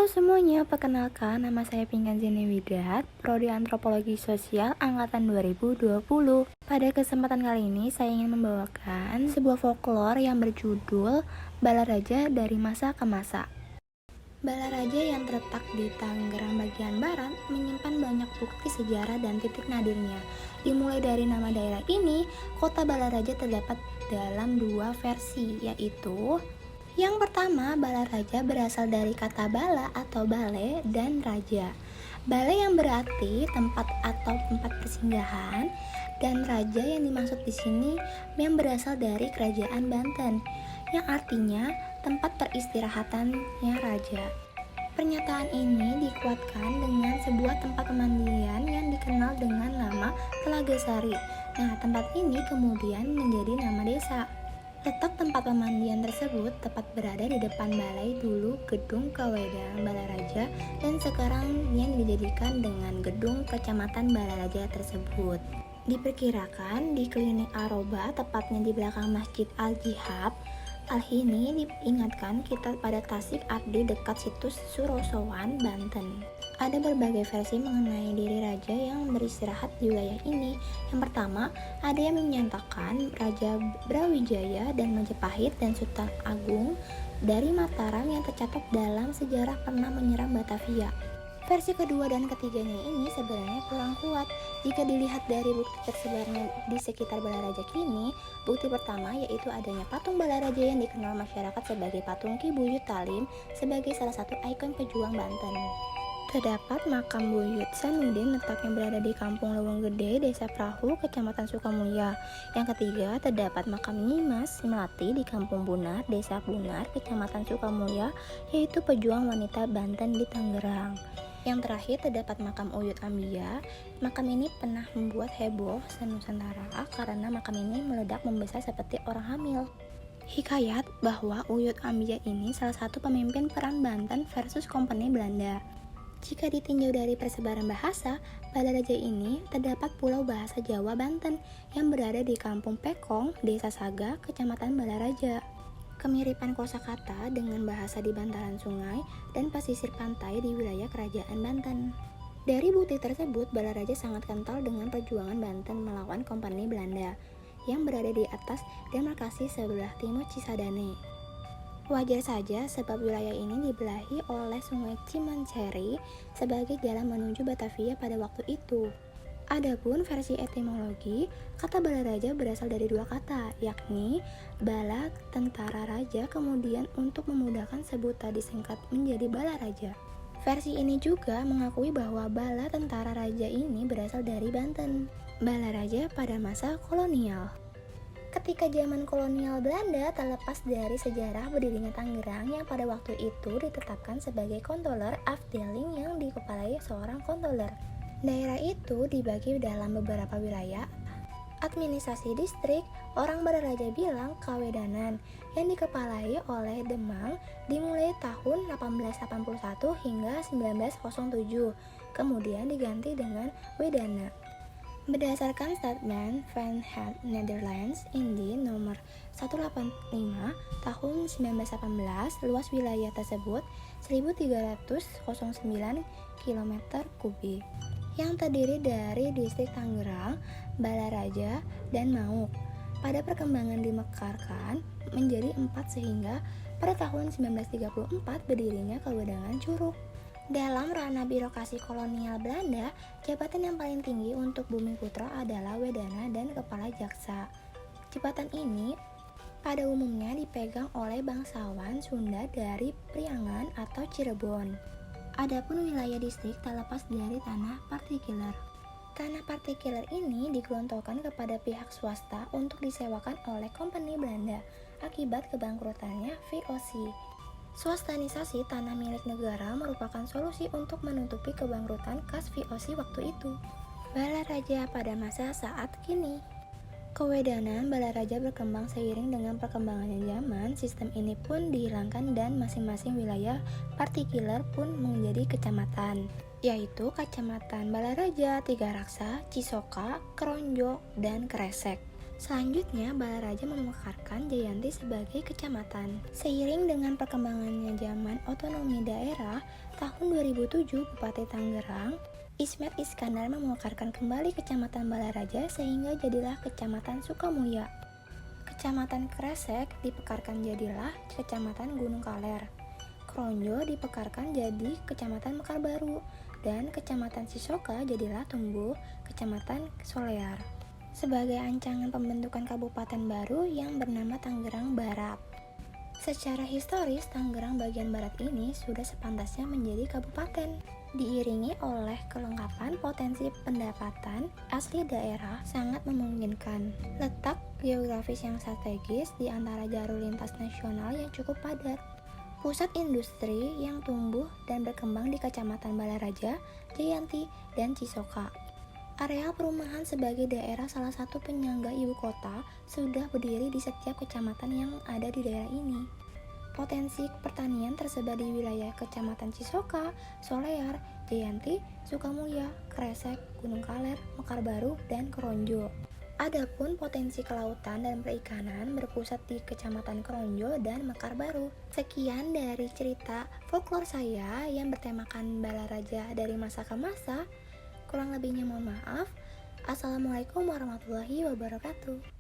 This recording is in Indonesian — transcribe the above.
semuanya, perkenalkan nama saya Pinkan Zeni Widat, Prodi Antropologi Sosial Angkatan 2020. Pada kesempatan kali ini, saya ingin membawakan sebuah folklore yang berjudul Balaraja dari Masa ke Masa. Balaraja yang terletak di Tangerang bagian barat menyimpan banyak bukti sejarah dan titik nadirnya. Dimulai dari nama daerah ini, kota Balaraja terdapat dalam dua versi, yaitu yang pertama, Balaraja berasal dari kata bala atau bale dan raja. Bale yang berarti tempat atau tempat persinggahan, dan raja yang dimaksud di sini yang berasal dari kerajaan Banten, yang artinya tempat peristirahatannya raja. Pernyataan ini dikuatkan dengan sebuah tempat pemandian yang dikenal dengan nama Telaga Sari. Nah, tempat ini kemudian menjadi nama desa. Letak tempat pemandian tersebut tepat berada di depan balai dulu Gedung Kawedan Balaraja dan sekarang yang dijadikan dengan Gedung Kecamatan Balaraja tersebut. Diperkirakan di Klinik Aroba, tepatnya di belakang Masjid Al-Jihab. Hal ini diingatkan kita pada Tasik Ardi dekat situs Surosowan, Banten. Ada berbagai versi mengenai diri raja yang beristirahat di wilayah ini. Yang pertama, ada yang menyatakan Raja Brawijaya dan Majapahit dan Sultan Agung dari Mataram yang tercatat dalam sejarah pernah menyerang Batavia. Versi kedua dan ketiganya ini sebenarnya kurang kuat jika dilihat dari bukti tersebarnya di sekitar Balaraja kini. Bukti pertama yaitu adanya patung Balaraja yang dikenal masyarakat sebagai patung Ki Buyut Talim sebagai salah satu ikon pejuang Banten. Terdapat makam Buyut Sanudin letaknya berada di Kampung Leweng Gede, Desa Prahu, Kecamatan Sukamulya. Yang ketiga, terdapat makam Nyimas Melati di Kampung Bunar, Desa Bunar, Kecamatan Sukamulya, yaitu pejuang wanita Banten di Tangerang. Yang terakhir, terdapat makam Uyut Ambia. Makam ini pernah membuat heboh se-Nusantara karena makam ini meledak membesar seperti orang hamil. Hikayat bahwa Uyut Ambia ini salah satu pemimpin perang Banten versus Kompeni Belanda. Jika ditinjau dari persebaran bahasa, Balaraja ini terdapat pulau bahasa Jawa Banten yang berada di Kampung Pekong, Desa Saga, Kecamatan Balaraja. Kemiripan kosakata dengan bahasa di bantaran sungai dan pesisir pantai di wilayah Kerajaan Banten. Dari bukti tersebut, Balaraja sangat kental dengan perjuangan Banten melawan Kompeni Belanda yang berada di atas demarkasi sebelah timur Cisadane. Wajar saja sebab wilayah ini dibelahi oleh Sungai Cimanceri sebagai jalan menuju Batavia pada waktu itu. Adapun versi etimologi, kata Balaraja berasal dari dua kata, yakni bala tentara raja, kemudian untuk memudahkan sebutan disingkat menjadi Balaraja. Versi ini juga mengakui bahwa bala tentara raja ini berasal dari Banten. Balaraja pada masa kolonial. Ketika zaman kolonial Belanda, terlepas dari sejarah berdirinya Tangerang yang pada waktu itu ditetapkan sebagai controller afdeling yang dikepalai seorang controller. Daerah itu dibagi dalam beberapa wilayah administrasi distrik. Orang Balaraja bilang Kawedanan yang dikepalai oleh Demang dimulai tahun 1881 hingga 1907, kemudian diganti dengan Wedana. Berdasarkan statement Van Het Netherlands Indi nomor 185 tahun 1918, luas wilayah tersebut 1309 km3 yang terdiri dari distrik Tangerang, Balaraja, dan Mauk. Pada perkembangan dimekarkan menjadi 4 sehingga pada tahun 1934 berdirinya Kawedangan Curug. Dalam ranah birokrasi kolonial Belanda, jabatan yang paling tinggi untuk Bumiputra adalah Wedana dan Kepala Jaksa. Jabatan ini pada umumnya dipegang oleh bangsawan Sunda dari Priangan atau Cirebon. Adapun wilayah distrik terlepas dari tanah partikular. Tanah partikular ini digelontorkan kepada pihak swasta untuk disewakan oleh Kompeni Belanda akibat kebangkrutannya VOC. Swastanisasi tanah milik negara merupakan solusi untuk menutupi kebangkrutan kas VOC waktu itu. Balaraja pada masa saat kini. Kewedanan Balaraja berkembang seiring dengan perkembangannya zaman. Sistem ini pun dihilangkan dan masing-masing wilayah partikular pun menjadi kecamatan, yaitu Kecamatan Balaraja, Tiga Raksa, Cisoka, Keronjok, dan Kresek. Selanjutnya, Balaraja memekarkan Jayanti sebagai kecamatan. Seiring dengan perkembangannya zaman otonomi daerah, tahun 2007 Bupati Tangerang, Ismet Iskandar memekarkan kembali Kecamatan Balaraja sehingga jadilah Kecamatan Sukamulya. Kecamatan Kresek dipekarkan jadilah Kecamatan Gunung Kaler. Kronjo dipekarkan jadi Kecamatan Mekarbaru, dan Kecamatan Cisoka jadilah tumbuh Kecamatan Solear sebagai ancangan pembentukan kabupaten baru yang bernama Tangerang Barat. Secara historis, Tangerang bagian barat ini sudah sepantasnya menjadi kabupaten, diiringi oleh kelengkapan potensi pendapatan asli daerah sangat memungkinkan. Letak geografis yang strategis di antara jalur lintas nasional yang cukup padat. Pusat industri yang tumbuh dan berkembang di Kecamatan Balaraja, Jayanti, dan Cisoka. Area perumahan sebagai daerah salah satu penyangga ibu kota sudah berdiri di setiap kecamatan yang ada di daerah ini. Potensi pertanian tersebar di wilayah Kecamatan Cisoka, Solear, Jayanti, Sukamulya, Kresek, Gunung Kaler, Mekarbaru, dan Kronjo. Adapun potensi kelautan dan perikanan berpusat di Kecamatan Kronjo dan Mekarbaru. Sekian dari cerita folklore saya yang bertemakan Balaraja dari masa ke masa. Kurang lebihnya mohon maaf. Assalamualaikum warahmatullahi wabarakatuh.